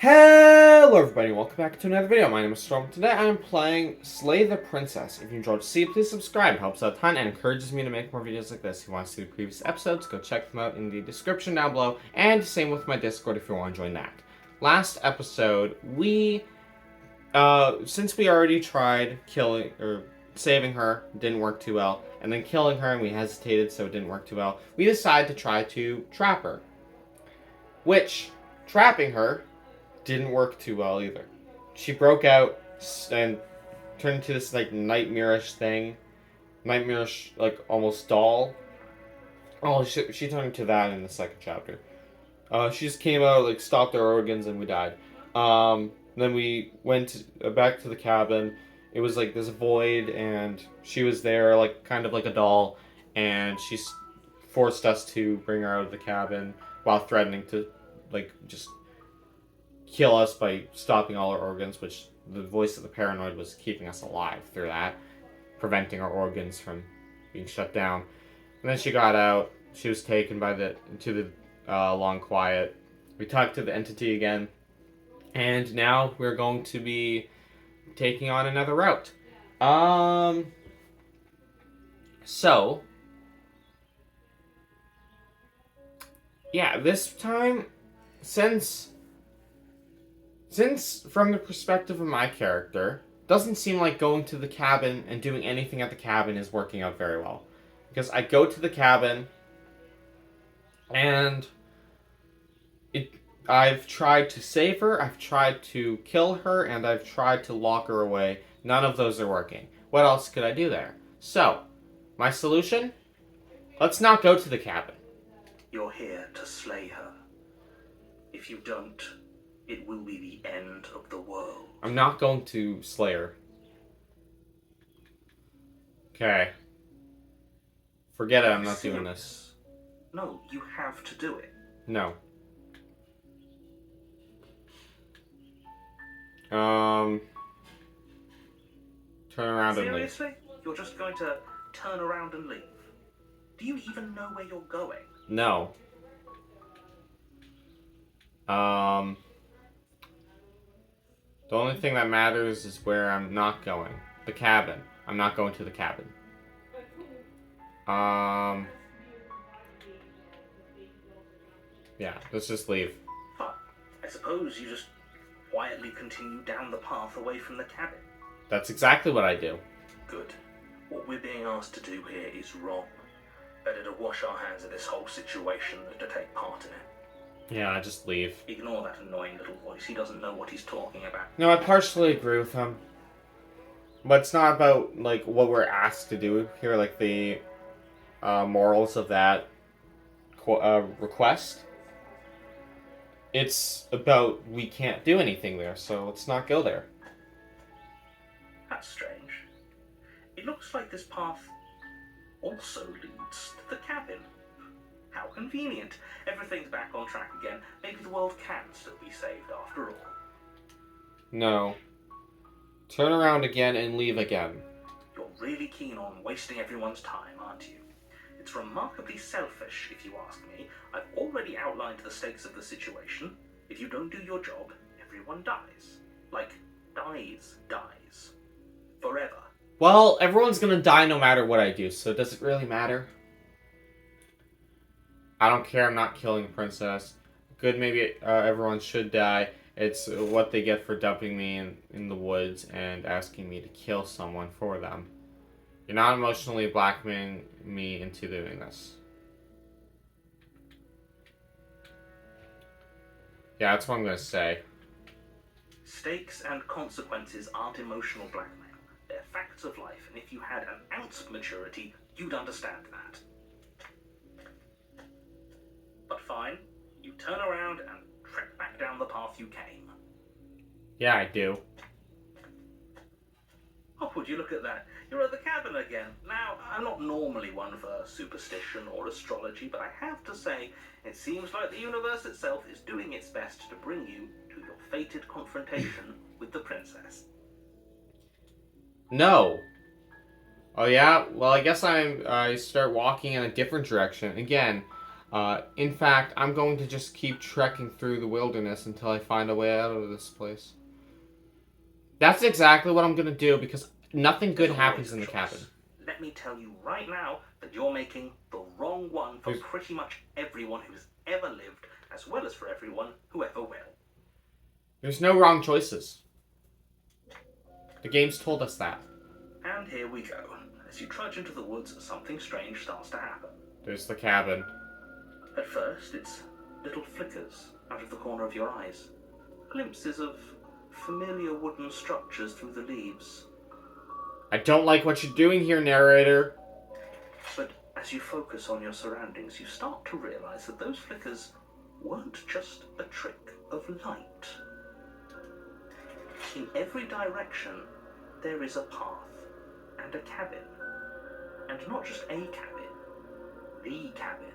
Hello everybody, welcome back to another video. My name is Storm. Today I am playing Slay the Princess. If you enjoyed to see it, please subscribe. It helps out a ton and encourages me to make more videos like this. If you want to see the previous episodes, go check them out in the description down below. And same with my Discord if you want to join that. Last episode, since we already tried saving her, didn't work too well, and then killing her and we hesitated so it didn't work too well, we decided to try to trap her. Which, trapping her didn't work too well either. She broke out and turned into this like nightmarish thing, like almost doll. Oh, she turned into that in the second chapter. She just came out, like stopped our organs, and we died. Then we went back to the cabin. It was like this void, and she was there, like kind of like a doll, and she forced us to bring her out of the cabin while threatening to, like, just kill us by stopping all our organs, which the voice of the paranoid was keeping us alive through that, preventing our organs from being shut down. And then she got out. She was taken to the long quiet. We talked to the entity again, and now we're going to be taking on another route. So yeah, this time, since from the perspective of my character, doesn't seem like going to the cabin and doing anything at the cabin is working out very well. Because I go to the cabin, and I've tried to save her, I've tried to kill her, and I've tried to lock her away. None of those are working. What else could I do there? So, my solution? Let's not go to the cabin. You're here to slay her. If you don't, it will be the end of the world. I'm not going to slay her. Okay. Forget it, I'm not doing this. No, you have to do it. No. Turn around and leave. Seriously? You're just going to turn around and leave? Do you even know where you're going? No. The only thing that matters is where I'm not going. The cabin. I'm not going to the cabin. Yeah, let's just leave. Fine. I suppose you just quietly continue down the path away from the cabin. That's exactly what I do. Good. What we're being asked to do here is wrong. Better to wash our hands of this whole situation than to take part in it. Yeah, I just leave. Ignore that annoying little voice. He doesn't know what he's talking about. No, I partially agree with him. But it's not about, like, what we're asked to do here, like, the morals of that request. It's about we can't do anything there, so let's not go there. That's strange. It looks like this path also leads to the cabin. How convenient. Everything's back on track again. Maybe the world can still be saved after all. No. Turn around again and leave again. You're really keen on wasting everyone's time, aren't you? It's remarkably selfish, if you ask me. I've already outlined the stakes of the situation. If you don't do your job, everyone dies. Like, dies. Forever. Well, everyone's gonna die no matter what I do, so does it really matter? I don't care, I'm not killing a princess. Good, maybe everyone should die. It's what they get for dumping me in the woods and asking me to kill someone for them. You're not emotionally blackmailing me into doing this. Yeah, that's what I'm gonna say. Stakes and consequences aren't emotional blackmail. They're facts of life, and if you had an ounce of maturity, you'd understand that. But fine, you turn around and trek back down the path you came. Yeah, I do. Oh, would you look at that? You're at the cabin again. Now, I'm not normally one for superstition or astrology, but I have to say, it seems like the universe itself is doing its best to bring you to your fated confrontation with the princess. No. Oh yeah? Well, I guess I start walking in a different direction. Again, In fact, I'm going to just keep trekking through the wilderness until I find a way out of this place. That's exactly what I'm gonna do, because nothing good There's happens always in a the choice. cabin. Let me tell you right now that you're making the wrong one for There's- pretty much everyone who's ever lived, as well as for everyone who ever will. There's no wrong choices. The game's told us that. And here we go. As you trudge into the woods, something strange starts to happen. There's the cabin. At first, it's little flickers out of the corner of your eyes. Glimpses of familiar wooden structures through the leaves. I don't like what you're doing here, narrator. But as you focus on your surroundings, you start to realize that those flickers weren't just a trick of light. In every direction, there is a path and a cabin. And not just a cabin, the cabin.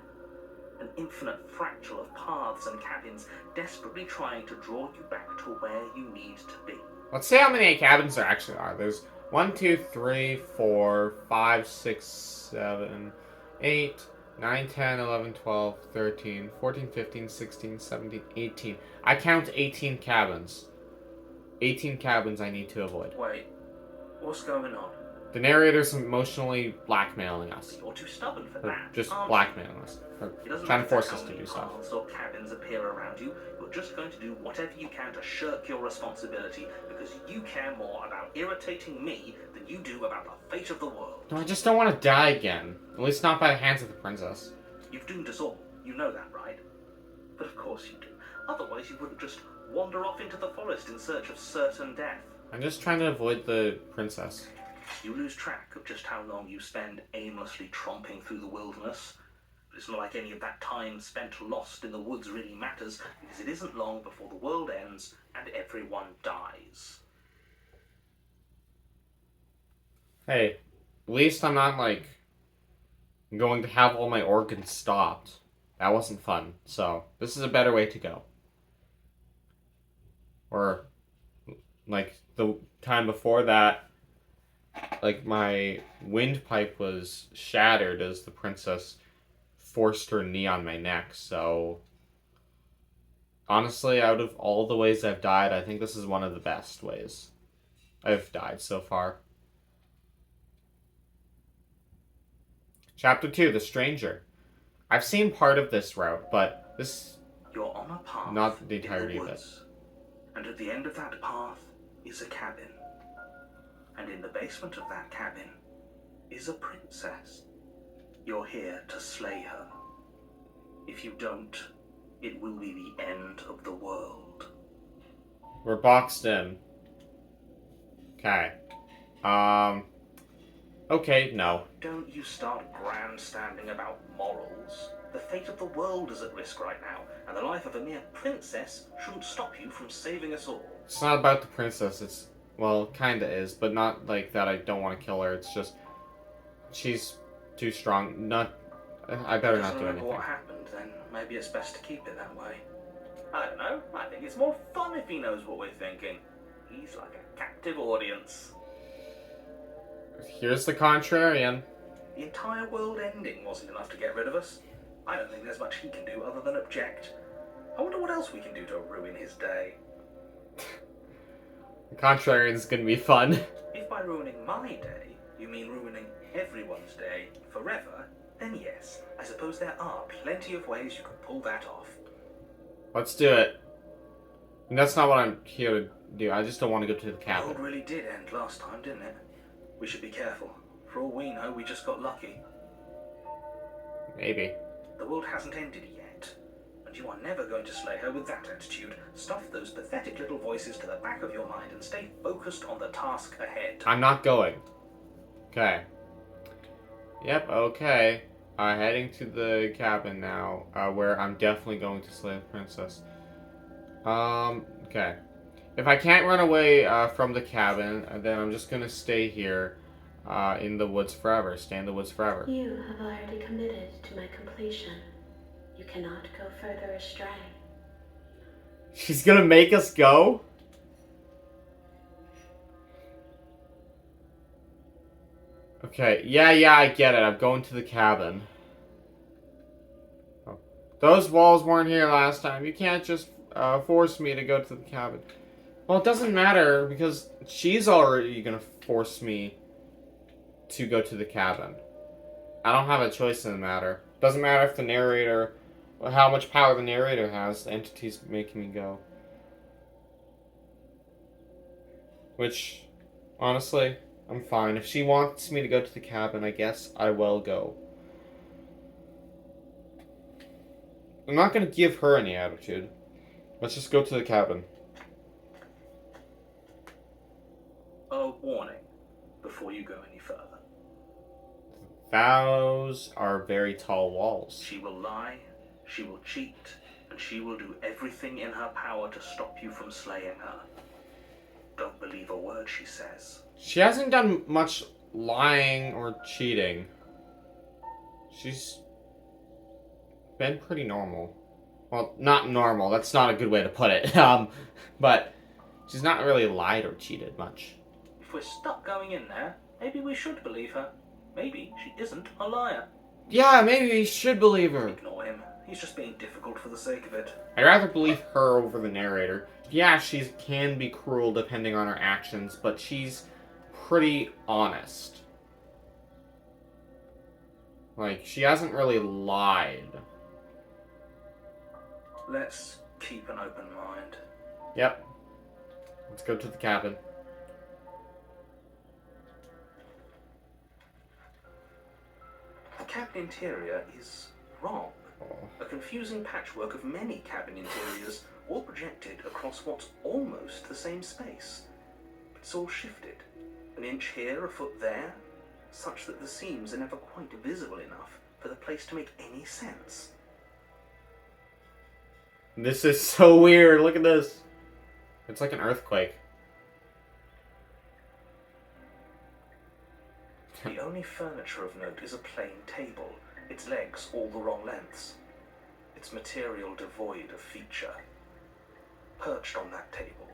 An infinite fractal of paths and cabins desperately trying to draw you back to where you need to be. Let's see how many cabins there actually are. There's 1, 2, 3, 4, 5, 6, 7, 8, 9, 10, 11, 12, 13, 14, 15, 16, 17, 18. I count 18 cabins. 18 cabins I need to avoid. Wait, what's going on? The narrator's emotionally blackmailing us. You're too stubborn for Or that. just aren't you? blackmailing us. Or It doesn't trying to matter force how us to many do stuff. paths or cabins appear around you. You're just going to do whatever you can to shirk your responsibility because you care more about irritating me than you do about the fate of the world. No, I just don't want to die again. At least not by the hands of the princess. You've doomed us all. You know that, right? But of course you do. Otherwise, you wouldn't just wander off into the forest in search of certain death. I'm just trying to avoid the princess. You lose track of just how long you spend aimlessly tromping through the wilderness. But it's not like any of that time spent lost in the woods really matters, because it isn't long before the world ends and everyone dies. Hey, at least I'm not, like, going to have all my organs stopped. That wasn't fun. So, this is a better way to go. Or, like, the time before that, like, my windpipe was shattered as the princess forced her knee on my neck, so... Honestly, out of all the ways I've died, I think this is one of the best ways I've died so far. Chapter 2, The Stranger. I've seen part of this route, but this... You're on a path Not the in entirety the of it. woods, and at the end of that path is a cabin. And in the basement of that cabin is a princess. You're here to slay her. If you don't, it will be the end of the world. We're boxed in. Okay. Okay, no. Don't you start grandstanding about morals. The fate of the world is at risk right now, and the life of a mere princess shouldn't stop you from saving us all. It's not about the princess, it's... Well, kinda is, but not like that I don't want to kill her, it's just... She's too strong. I better not do Remember anything. what happened, then maybe it's best to keep it that way. I don't know. I think it's more fun if he knows what we're thinking. He's like a captive audience. Here's the contrarian. The entire world ending wasn't enough to get rid of us. I don't think there's much he can do other than object. I wonder what else we can do to ruin his day. The contrarian's gonna be fun. If by ruining my day, you mean ruining everyone's day forever, then yes, I suppose there are plenty of ways you can pull that off. Let's do it. And that's not what I'm here to do. I just don't want to go to the The world cabin. really did end last time, didn't it? We should be careful. For all we know, we just got lucky. Maybe. The world hasn't ended yet. And you are never going to slay her with that attitude. Stuff those pathetic little voices to the back of your mind and stay focused on the task ahead. I'm not going. Okay. Yep, okay. Heading to the cabin now, where I'm definitely going to slay the princess. Okay. If I can't run away from the cabin, then I'm just gonna stay here in the woods forever. Stay in the woods forever. You have already committed to my completion. You cannot go further astray. She's gonna make us go? Okay, yeah, I get it. I'm going to the cabin. Oh, Those walls weren't here last time. You can't just force me to go to the cabin. Well, it doesn't matter because she's already gonna force me to go to the cabin. I don't have a choice in the matter. Doesn't matter if the narrator, or how much power the narrator has, the entity's making me go. Which, honestly, I'm fine. If she wants me to go to the cabin, I guess I will go. I'm not gonna give her any attitude. Let's just go to the cabin. A warning before you go any further. Those are very tall walls. She will lie, she will cheat, and she will do everything in her power to stop you from slaying her. Don't believe a word she says. She hasn't done much lying or cheating. She's been pretty normal. Well, not normal. That's not a good way to put it. But she's not really lied or cheated much. If we're stuck going in there, maybe we should believe her. Maybe she isn't a liar. Yeah, maybe we should believe her. Ignore him. He's just being difficult for the sake of it. I'd rather believe her over the narrator. Yeah, she can be cruel depending on her actions, but she's pretty honest. Like, she hasn't really lied. Let's keep an open mind. Yep. Let's go to the cabin. The cabin interior is wrong. Oh. A confusing patchwork of many cabin interiors, all projected across what's almost the same space. It's all shifted. An inch here, a foot there, such that the seams are never quite visible enough for the place to make any sense. This is so weird. Look at this. It's like an earthquake. The only furniture of note is a plain table, its legs all the wrong lengths. Its material devoid of feature. Perched on that table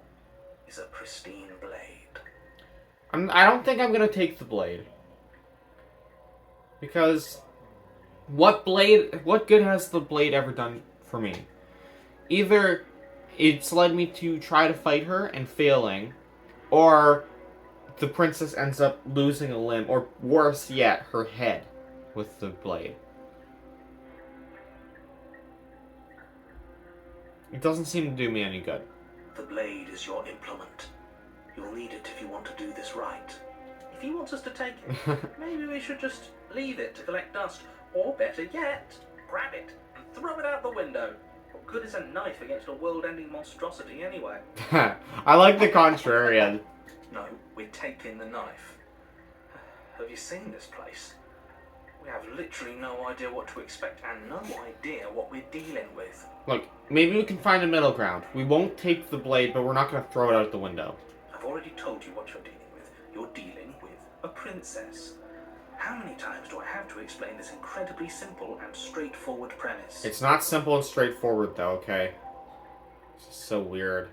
is a pristine blade. I don't think I'm gonna take the blade. Because what good has the blade ever done for me? Either it's led me to try to fight her and failing, or the princess ends up losing a limb, or worse yet, her head with the blade. It doesn't seem to do me any good. The blade is your implement. You'll need it if you want to do this right. If he wants us to take it, maybe we should just leave it to collect dust. Or better yet, grab it and throw it out the window. What good is a knife against a world-ending monstrosity anyway? I like the contrarian. No, we're taking the knife. Have you seen this place? We have literally no idea what to expect and no idea what we're dealing with. Look, maybe we can find a middle ground. We won't take the blade, but we're not going to throw it out the window. I've already told you what you're dealing with. You're dealing with a princess. How many times do I have to explain this incredibly simple and straightforward premise? It's not simple and straightforward, though, okay? It's just so weird.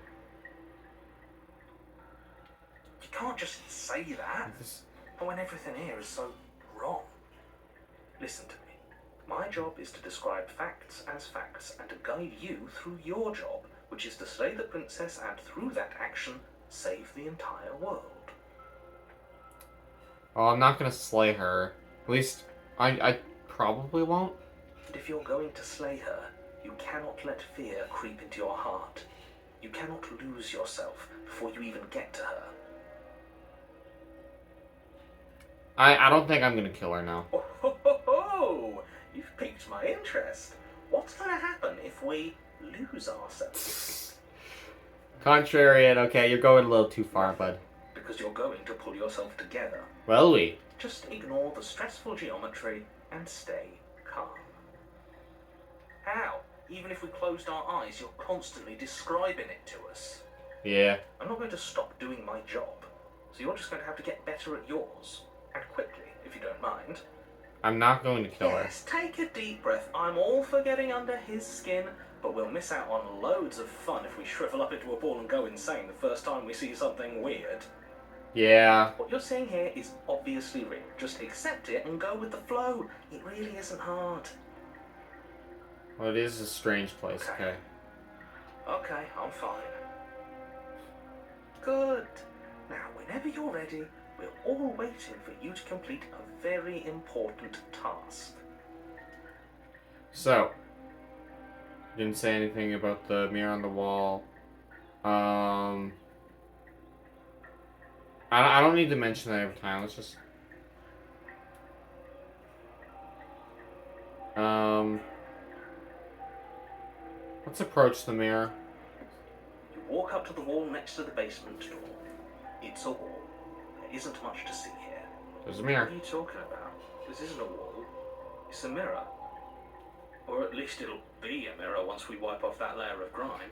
You can't just say that when everything here is so wrong. Listen to me. My job is to describe facts as facts and to guide you through your job, which is to slay the princess and through that action, save the entire world. Oh, I'm not gonna slay her. At least, I probably won't. And if you're going to slay her, you cannot let fear creep into your heart. You cannot lose yourself before you even get to her. I don't think I'm gonna kill her now. Oh, ho, ho, ho! You've piqued my interest. What's going to happen if we lose ourselves? Contrarian, okay, you're going a little too far, bud. Because you're going to pull yourself together. Will we? Just ignore the stressful geometry and stay calm. How? Even if we closed our eyes, you're constantly describing it to us. Yeah. I'm not going to stop doing my job, so you're just going to have to get better at yours. And quickly, if you don't mind. I'm not going to kill her. Yes, take a deep breath. I'm all for getting under his skin, but we'll miss out on loads of fun if we shrivel up into a ball and go insane the first time we see something weird. Yeah. What you're seeing here is obviously real. Just accept it and go with the flow. It really isn't hard. Well, it is a strange place, okay? Okay, I'm fine. Good. Now, whenever you're ready, we're all waiting for you to complete a very important task. So, didn't say anything about the mirror on the wall. I don't need to mention that every time. Let's just let's approach the mirror. You walk up to the wall next to the basement door. It's a wall. There isn't much to see here. There's a What mirror. are you talking about? This isn't a wall. It's a mirror. Or at least it'll be a mirror once we wipe off that layer of grime.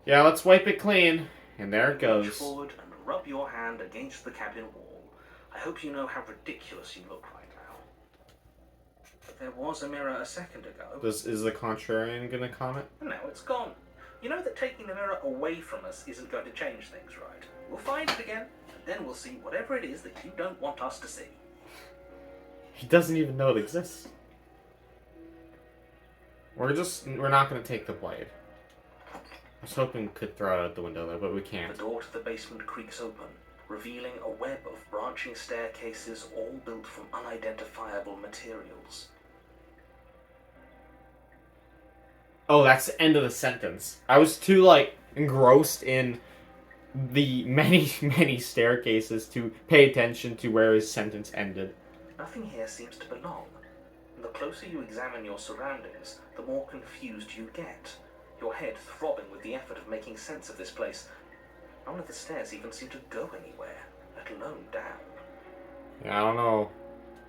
Yeah, let's wipe it clean. And there it Reach goes. forward and rub your hand against the cabin wall. I hope you know how ridiculous you look right now. But there was a mirror a second ago. Is the contrarian gonna comment? And now it's gone. You know that taking the mirror away from us isn't going to change things, right? We'll find it again, and then we'll see whatever it is that you don't want us to see. He doesn't even know it exists. We're not gonna take the blade. I was hoping we could throw it out the window though, but we can't. The door to the basement creaks open, revealing a web of branching staircases all built from unidentifiable materials. Oh, that's the end of the sentence. I was too, engrossed in the many, many staircases to pay attention to where his sentence ended. Nothing here seems to belong. And the closer you examine your surroundings, the more confused you get. Your head throbbing with the effort of making sense of this place. None of the stairs even seem to go anywhere, let alone down. Yeah, I don't know.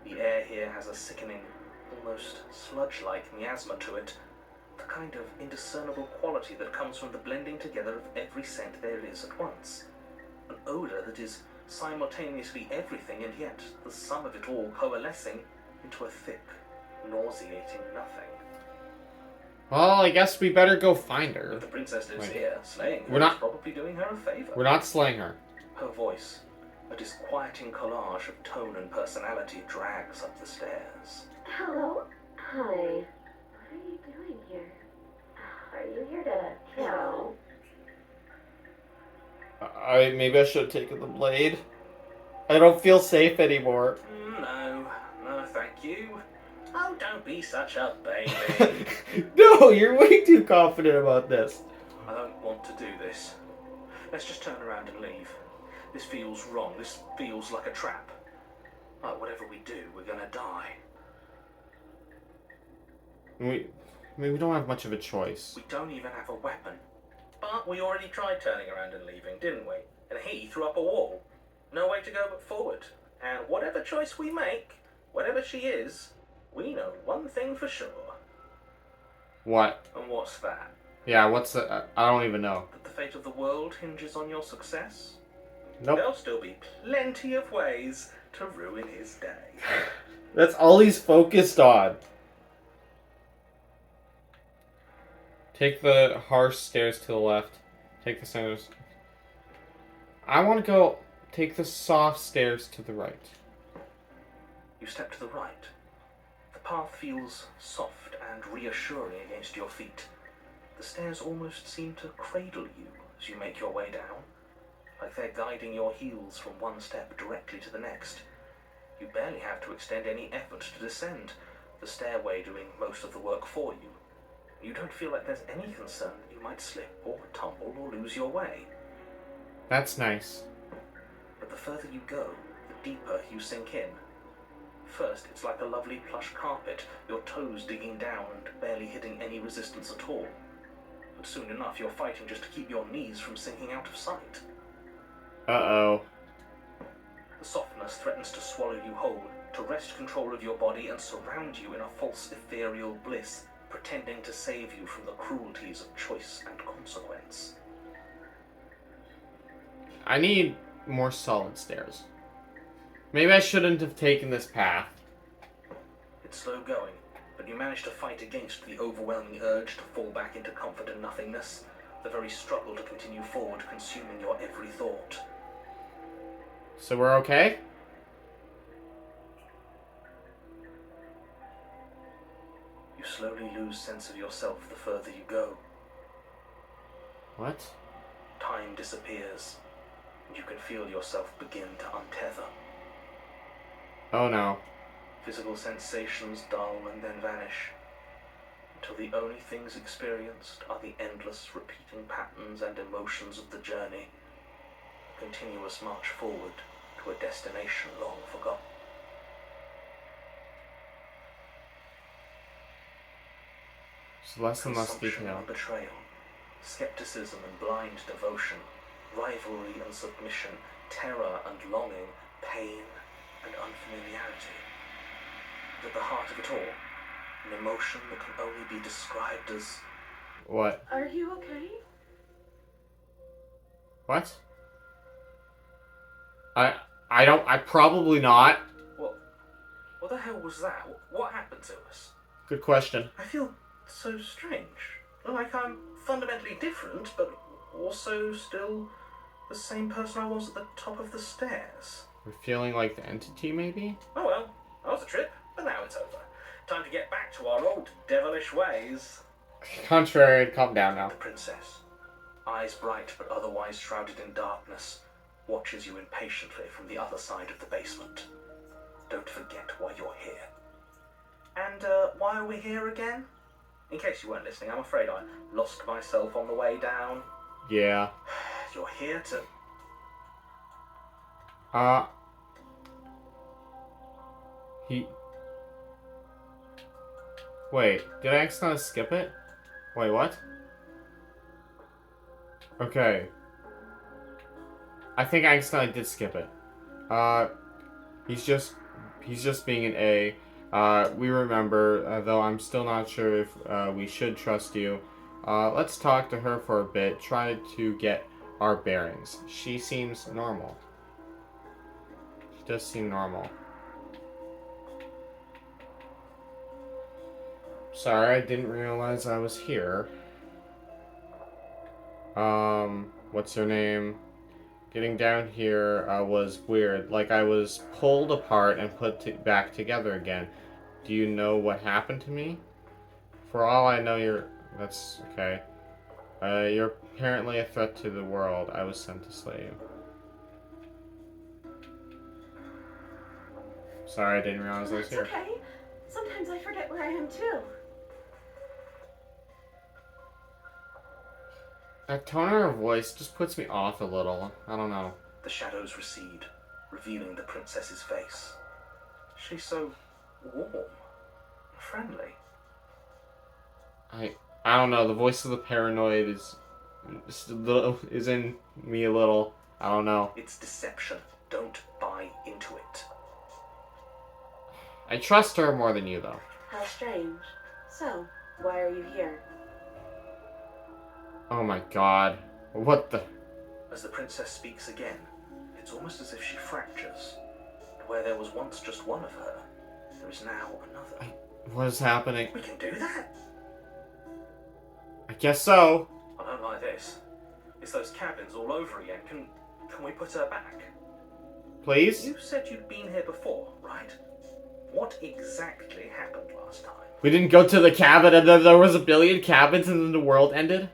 The air here has a sickening, almost sludge-like miasma to it. The kind of indiscernible quality that comes from the blending together of every scent there is at once. An odor that is simultaneously everything and yet the sum of it all coalescing into a thick, nauseating nothing. Well, I guess we better go find her. If the princess lives Wait. here, slaying her We're not- is probably doing her a favor. We're not slaying her. Her voice, a disquieting collage of tone and personality, drags up the stairs. Hello? Hi. What are you doing here? Are you here to kill? Maybe I should have taken the blade. I don't feel safe anymore. No, thank you. Oh, don't be such a baby. No, you're way too confident about this. I don't want to do this. Let's just turn around and leave. This feels wrong. This feels like a trap. Like whatever we do, we're gonna die. We don't have much of a choice. We don't even have a weapon. But we already tried turning around and leaving, didn't we? And he threw up a wall. No way to go but forward. And whatever choice we make, whatever she is, we know one thing for sure. What? And what's that? Yeah, what's the... I don't even know. That the fate of the world hinges on your success? Nope. There'll still be plenty of ways to ruin his day. That's all he's focused on. Take the harsh stairs to the left. Take the centers. I want to go take the soft stairs to the right. You step to the right. The path feels soft and reassuring against your feet. The stairs almost seem to cradle you as you make your way down, like they're guiding your heels from one step directly to the next. You barely have to extend any effort to descend, the stairway doing most of the work for you. You don't feel like there's any concern that you might slip or tumble or lose your way. That's nice. But the further you go, the deeper you sink in. First, it's like a lovely plush carpet, your toes digging down and barely hitting any resistance at all. But soon enough, you're fighting just to keep your knees from sinking out of sight. Uh-oh. The softness threatens to swallow you whole, to wrest control of your body and surround you in a false ethereal bliss, pretending to save you from the cruelties of choice and consequence. I need more solid stairs. Maybe I shouldn't have taken this path. It's slow going, but you manage to fight against the overwhelming urge to fall back into comfort and nothingness, the very struggle to continue forward consuming your every thought. So we're okay? You slowly lose sense of yourself the further you go. What? Time disappears, and you can feel yourself begin to untether. Oh no. Physical sensations dull and then vanish, until the only things experienced are the endless repeating patterns and emotions of the journey, a continuous march forward to a destination long forgotten. It's less and less Consumption detail. and betrayal, skepticism and blind devotion, rivalry and submission, terror and longing, pain and unfamiliarity. And at the heart of it all, an emotion that can only be described as... What? Are you okay? What? I probably not. What the hell was that? What happened to us? Good question. I feel so strange. Like I'm fundamentally different, but also still the same person I was at the top of the stairs. We're feeling like the entity, maybe? Oh well, that was a trip, but now it's over. Time to get back to our old devilish ways. Contrary, calm down now. The princess, eyes bright but otherwise shrouded in darkness, watches you impatiently from the other side of the basement. Don't forget why you're here. And why are we here again? In case you weren't listening, I'm afraid I lost myself on the way down. Yeah. You're here to... Wait, did I accidentally skip it? Wait, what? Okay. I think I accidentally did skip it. He's just being an A. We remember, though I'm still not sure if we should trust you. Let's talk to her for a bit, try to get our bearings. She seems normal. She does seem normal. Sorry, I didn't realize I was here. What's her name? Getting down here was weird. Like I was pulled apart and put back together again. Do you know what happened to me? For all I know, that's okay. You're apparently a threat to the world. I was sent to slay you. Sorry, I didn't realize I was here. It's okay. Sometimes I forget where I am too. That tone of her voice just puts me off a little. I don't know. The shadows recede, revealing the princess's face. She's so warm, friendly. I don't know. The voice of the paranoid is in me a little. I don't know. It's deception. Don't buy into it. I trust her more than you, though. How strange. So, why are you here? Oh my god. What the... As the princess speaks again, it's almost as if she fractures. Where there was once just one of her, there is now another. What is happening? We can do that? I guess so. I don't like this. It's those cabins all over again. Can we put her back? Please? You said you'd been here before, right? What exactly happened last time? We didn't go to the cabin and then there was a billion cabins and then the world ended?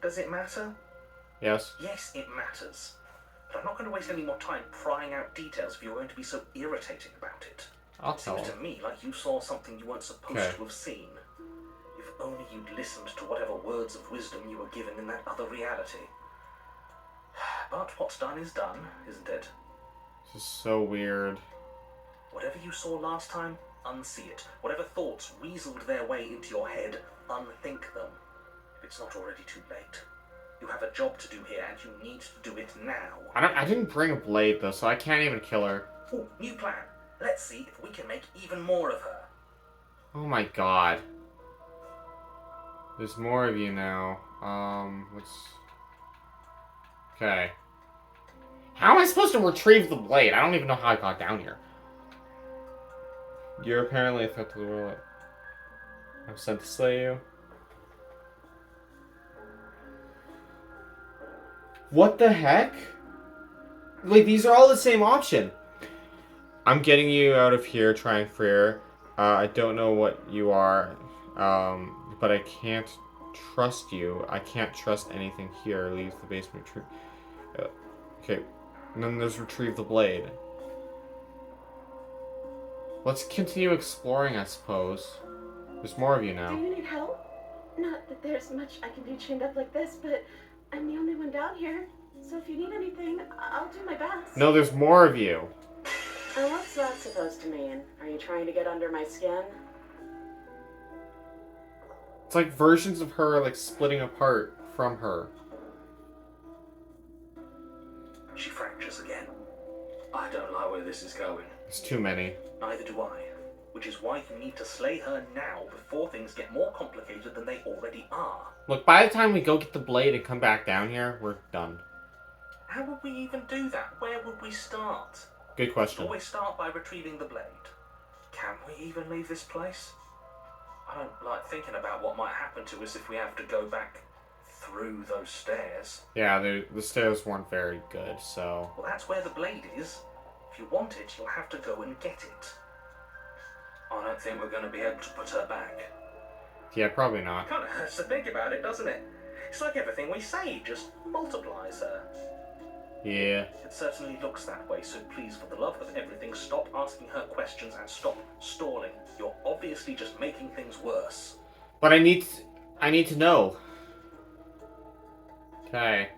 Does it matter? Yes. Yes, it matters. But I'm not going to waste any more time prying out details if you're going to be so irritating about it. I'll It tell seems her. to me like you saw something you weren't supposed Okay. to have seen. If only you'd listened to whatever words of wisdom you were given in that other reality. But what's done is done, isn't it? This is so weird. Whatever you saw last time, unsee it. Whatever thoughts weaseled their way into your head, unthink them. If it's not already too late. You have a job to do here, and you need to do it now. I didn't bring a blade, though, so I can't even kill her. Ooh, new plan. Let's see if we can make even more of her. Oh my god. There's more of you now. Let's... Okay. How am I supposed to retrieve the blade? I don't even know how I got down here. You're apparently a threat to the world. I'm sent to slay you. What the heck? Wait, these are all the same option. I'm getting you out of here, trying for her. I don't know what you are. But I can't trust you. I can't trust anything here. Leave the basement. Okay. And then there's retrieve the blade. Let's continue exploring, I suppose. There's more of you now. Do you need help? Not that there's much I can do chained up like this, but I'm the only one down here. So if you need anything, I'll do my best. No, there's more of you. And what's that supposed to mean? Are you trying to get under my skin? It's like versions of her, like, splitting apart from her. She fractures again. I don't like where this is going. There's too many. Neither do I. Which is why you need to slay her now before things get more complicated than they already are. Look, by the time we go get the blade and come back down here, we're done. How would we even do that? Where would we start? Good question. Always start by retrieving the blade. Can we even leave this place? I don't like thinking about what might happen to us if we have to go back through those stairs. Yeah, the stairs weren't very good, so... Well, that's where the blade is. If you want it, you'll have to go and get it. I don't think we're going to be able to put her back. Yeah, probably not. Kind of hurts to think about it, doesn't it? It's like everything we say just multiplies her. Yeah. It certainly looks that way, so please, for the love of everything, stop asking her questions and stop stalling. You're obviously just making things worse. But I need to know. Okay.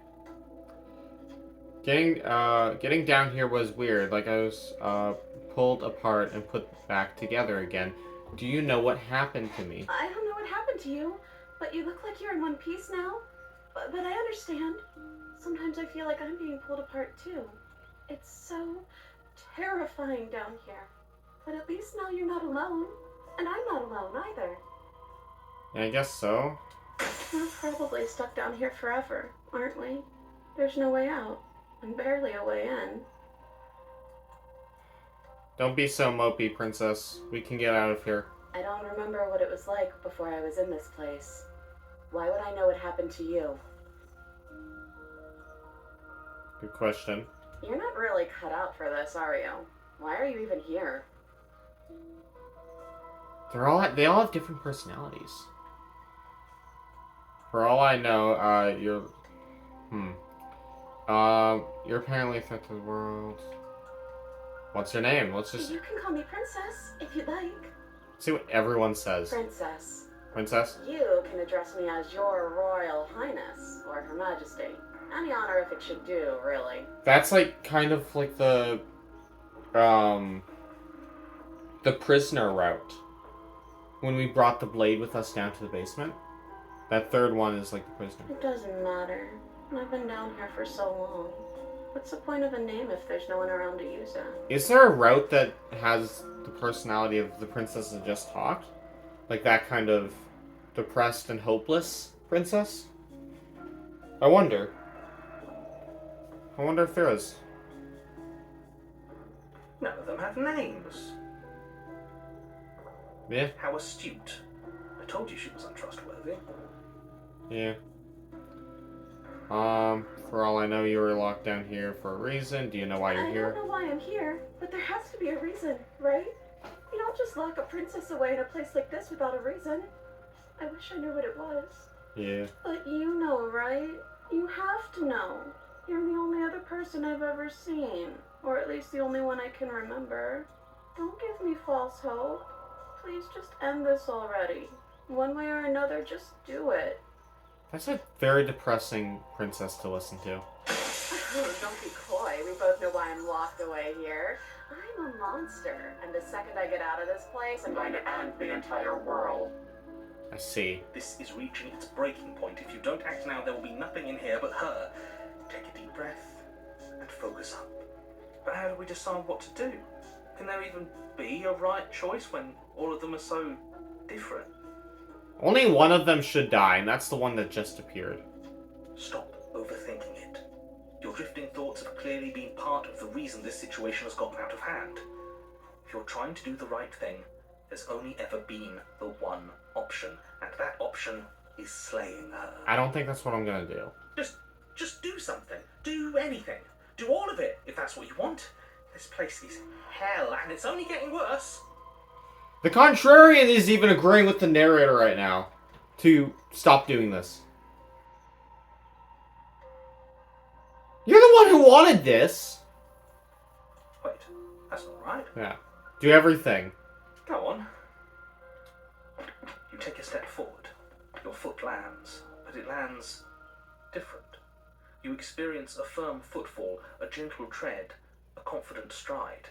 Getting down here was weird. Like, I was pulled apart and put back together again. Do you know what happened to me? I don't know what happened to you, but you look like you're in one piece now. But I understand. Sometimes I feel like I'm being pulled apart too. It's so terrifying down here. But at least now you're not alone. And I'm not alone either. Yeah, I guess so. We're probably stuck down here forever, aren't we? There's no way out, and barely a way in. Don't be so mopey, princess. We can get out of here. I don't remember what it was like before I was in this place. Why would I know what happened to you? Good question. You're not really cut out for this, are you? Why are you even here? They all have different personalities. For all I know, you're apparently a threat to the world. What's your name? Let's just You can call me Princess, if you'd like. see what everyone says. Princess. Princess? You can address me as Your Royal Highness, or Her Majesty. Any honor if it should do, really. That's like kind of like the prisoner route. When we brought the blade with us down to the basement. That third one is like the prisoner. It doesn't matter. I've been down here for so long. What's the point of a name if there's no one around to use it? Is there a route that has the personality of the princess that just talked? Like that kind of depressed and hopeless princess? I wonder if there is. None of them have names. Yeah? How astute. I told you she was untrustworthy. Yeah. For all I know, you were locked down here for a reason. Do you know why you're I here? don't know why I'm here, but there has to be a reason, right? You don't just lock a princess away in a place like this without a reason. I wish I knew what it was. Yeah. But you know, right? You have to know. You're the only other person I've ever seen. Or at least the only one I can remember. Don't give me false hope. Please just end this already. One way or another, just do it. That's a very depressing princess to listen to. Don't be coy. We both know why I'm locked away here. I'm a monster, and the second I get out of this place, I'm going to end the entire world. I see. This is reaching its breaking point. If you don't act now, there will be nothing in here but her. Take a deep breath and focus up. But how do we decide what to do? Can there even be a right choice when all of them are so different? Only one of them should die, and that's the one that just appeared. Stop overthinking it. Your drifting thoughts have clearly been part of the reason this situation has gotten out of hand. If you're trying to do the right thing, there's only ever been the one option, and that option is slaying her. I don't think that's what I'm gonna do. Just do something. Do anything. Do all of it, if that's what you want. This place is hell, and it's only getting worse. The contrarian is even agreeing with the narrator right now to stop doing this. You're the one who wanted this. Wait, that's not right. Yeah. Do everything. Go on. You take a step forward. Your foot lands, but it lands different. You experience a firm footfall, a gentle tread, a confident stride.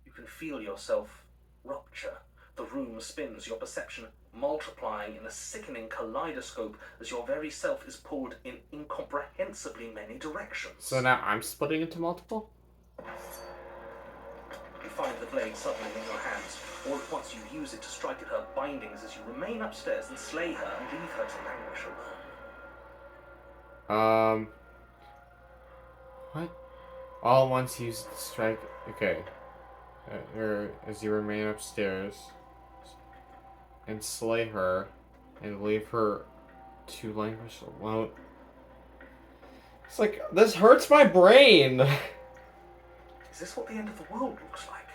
You can feel yourself rupture. The room spins, your perception multiplying in a sickening kaleidoscope as your very self is pulled in incomprehensibly many directions. So now I'm splitting into multiple? You find the blade suddenly in your hands. All at once you use it to strike at her bindings as you remain upstairs and slay her and leave her to languish alone. What? All at once you strike... Okay. As you remain upstairs and slay her and leave her to languish alone. It's like, this hurts my brain. Is this what the end of the world looks like?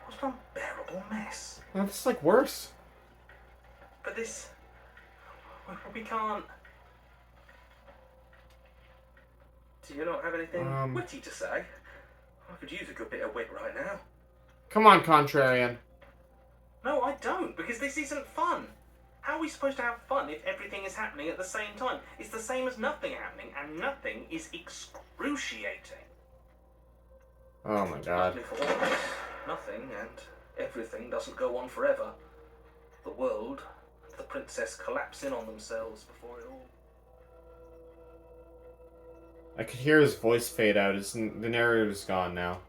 What an unbearable mess. That's like worse. But this... we can't... Do you not have anything witty to say? I could use a good bit of wit right now. Come on, contrarian. No, I don't, because this isn't fun. How are we supposed to have fun if everything is happening at the same time? It's the same as nothing happening, and nothing is excruciating. Oh my god. Luckily for all, nothing and everything doesn't go on forever. The world and the princess collapse in on themselves before it all. I could hear his voice fade out. The narrator's gone now.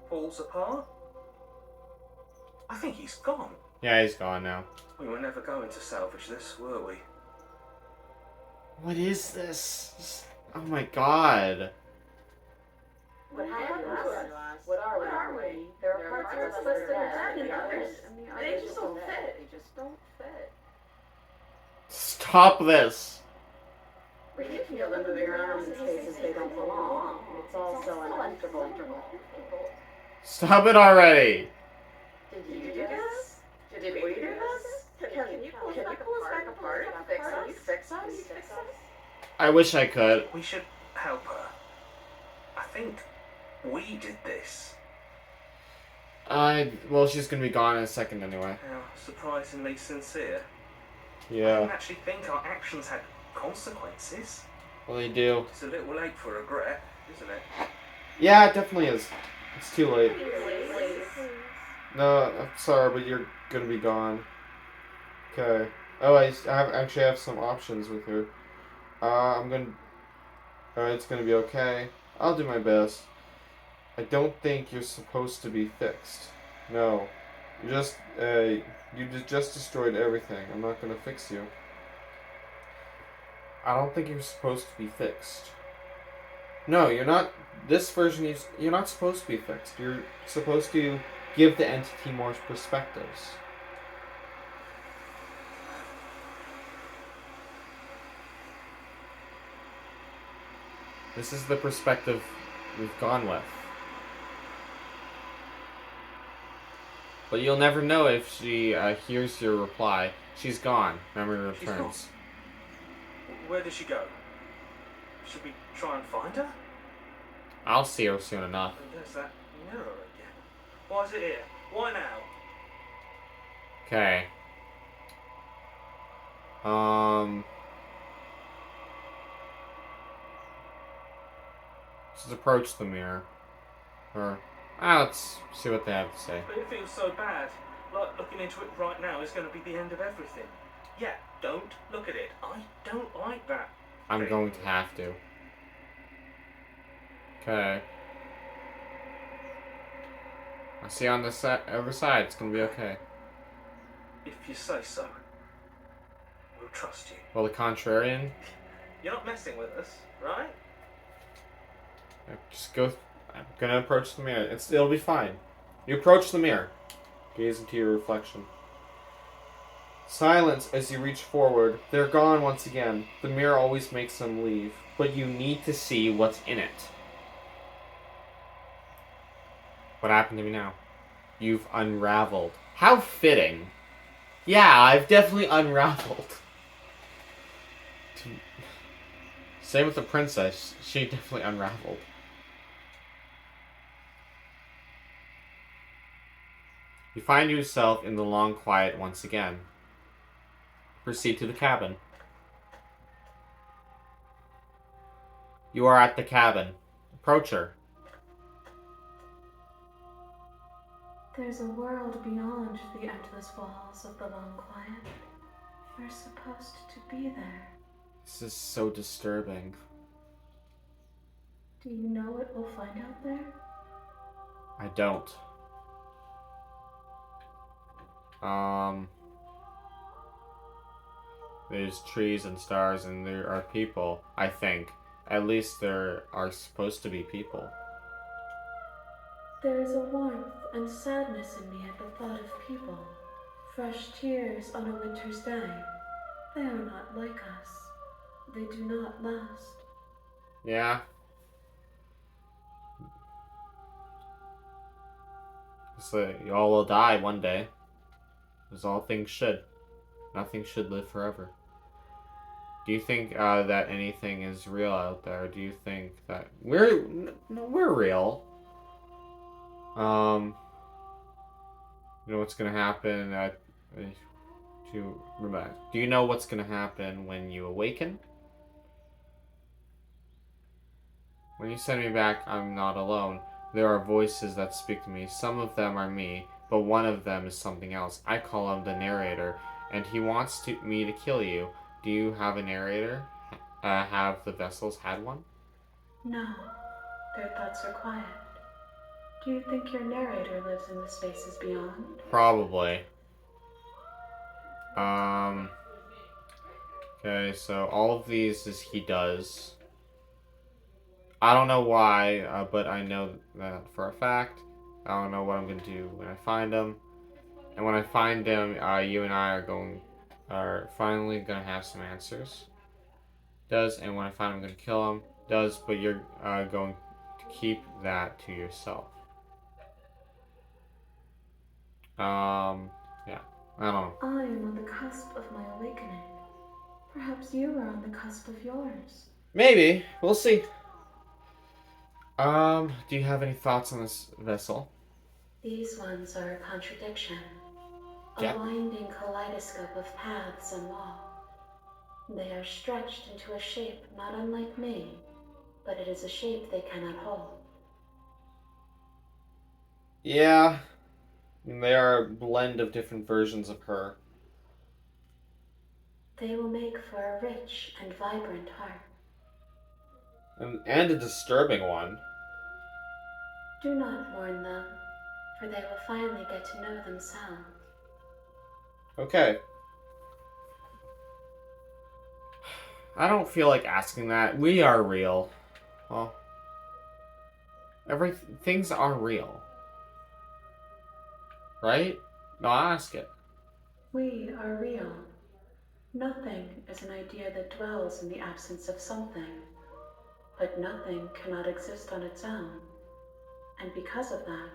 Falls apart? I think he's gone. Yeah, he's gone now. We were never going to salvage this, were we? What is this? Oh my god. What happened to us? What are we? There are parts of us that are dead and others. They just don't fit. Stop this. We can feel them moving around in spaces they don't belong. It's all so uncomfortable. Stop it already. Did you do this? Did we do this? Can you pull us back apart and fix us? I wish I could. We should help her. I think we did this. Well, she's gonna be gone in a second anyway. How surprisingly sincere. I Yeah. didn't actually think our actions had consequences. Well, they do. It's a little late for regret, isn't it? Yeah, it definitely is. It's too late. No, I'm sorry, but you're gonna be gone. Okay. Oh, I actually have some options with her. It's gonna be okay. I'll do my best. I don't think you're supposed to be fixed. No. You just destroyed everything. I'm not gonna fix you. I don't think you're supposed to be fixed. No, you're not. This version, you're not supposed to be fixed. You're supposed to give the entity more perspectives. This is the perspective we've gone with. But you'll never know if she hears your reply. She's gone. Memory returns. Where did she go? Should we try and find her? I'll see her soon enough. And there's that mirror again. Why is it here? Why now? Okay. Let's approach the mirror. Let's see what they have to say. But it feels so bad. Like looking into it right now is going to be the end of everything. Yeah, don't look at it. I don't like that. I'm going to have to. Okay. I see on the other side. It's gonna be okay. If you say so, we'll trust you. Well, the contrarian. You're not messing with us, right? Just go. I'm gonna approach the mirror. It'll be fine. You approach the mirror. Gaze into your reflection. Silence as you reach forward. They're gone once again. The mirror always makes them leave, but you need to see what's in it. What happened to me now? You've unraveled. How fitting. Yeah, I've definitely unraveled. Same with the princess. She definitely unraveled. You find yourself in the long quiet once again. Proceed to the cabin. You are at the cabin. Approach her. There's a world beyond the endless walls of the long quiet. We're supposed to be there. This is so disturbing. Do you know what we'll find out there? I don't. There's trees and stars and there are people, I think. At least there are supposed to be people. There is a warmth and sadness in me at the thought of people. Fresh tears on a winter's day. They are not like us. They do not last. Yeah. So you all will die one day. As all things should. Nothing should live forever. Do you think that anything is real out there? Do you think that we're real? You know what's gonna happen do you know what's gonna happen when you awaken? When you send me back, I'm not alone. There are voices that speak to me. Some of them are me, but one of them is something else. I call him the narrator, and he wants me to kill you. Do you have a narrator? Have the vessels had one? No, their thoughts are quiet. Do you think your narrator lives in the spaces beyond? Probably. Okay, so all of these is he does. I don't know why, but I know that for a fact. I don't know what I'm gonna do when I find him. And when I find him, you and I are finally gonna have some answers. Does, and when I find him, I'm gonna kill him. Does, but you're going to keep that to yourself. Yeah, I don't know. I am on the cusp of my awakening. Perhaps you are on the cusp of yours. Maybe. We'll see. Do you have any thoughts on this vessel? These ones are a contradiction. Yeah. A winding kaleidoscope of paths and law. They are stretched into a shape not unlike me, but it is a shape they cannot hold. Yeah. They are a blend of different versions of her. They will make for a rich and vibrant heart. And a disturbing one. Do not mourn them, for they will finally get to know themselves. Okay. I don't feel like asking that. We are real. Well, things are real. Right? No, I'll ask it. We are real. Nothing is an idea that dwells in the absence of something. But nothing cannot exist on its own. And because of that,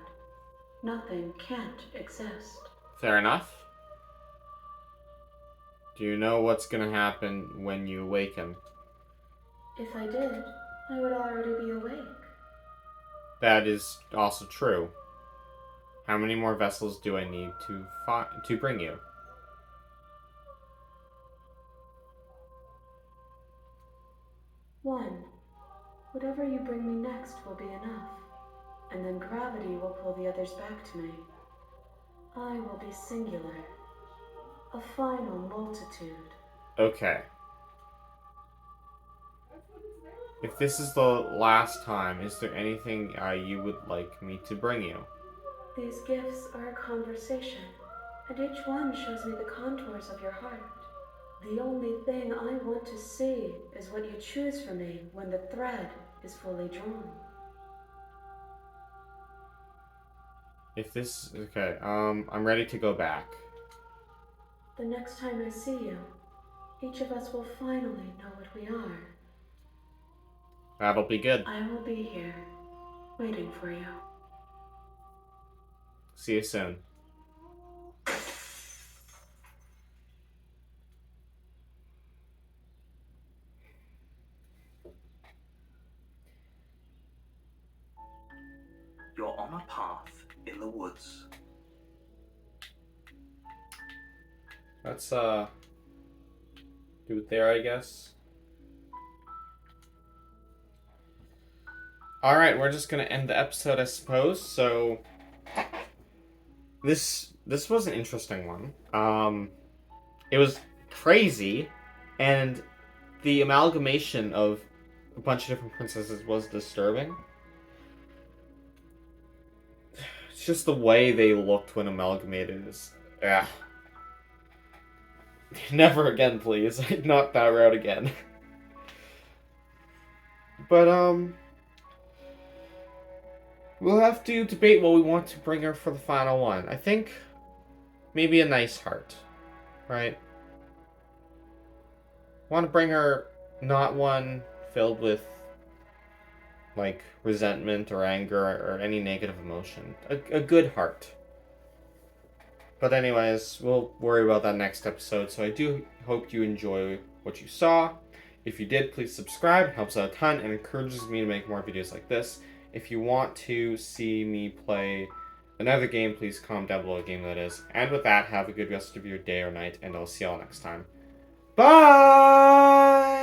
nothing can't exist. Fair enough. Do you know what's gonna happen when you awaken? If I did, I would already be awake. That is also true. How many more vessels do I need to bring you? One. Whatever you bring me next will be enough. And then gravity will pull the others back to me. I will be singular. A final multitude. Okay. If this is the last time, is there anything you would like me to bring you? These gifts are a conversation, and each one shows me the contours of your heart. The only thing I want to see is what you choose for me when the thread is fully drawn. Okay, I'm ready to go back. The next time I see you, each of us will finally know what we are. That'll be good. I will be here, waiting for you. See you soon. You're on a path in the woods. Let's, do it there, I guess. Alright, we're just gonna end the episode, I suppose. So, this was an interesting one. It was crazy, and the amalgamation of a bunch of different princesses was disturbing. It's just the way they looked when amalgamated is... Ugh. Never again, please. Not that route again. But, we'll have to debate what we want to bring her for the final one. I think maybe a nice heart, right? Want to bring her not one filled with, like, resentment or anger or any negative emotion. A good heart. But anyways, we'll worry about that next episode. So I do hope you enjoy what you saw. If you did, please subscribe. It helps out a ton and encourages me to make more videos like this. If you want to see me play another game, please comment down below what game that is. And with that, have a good rest of your day or night, and I'll see y'all next time. Bye!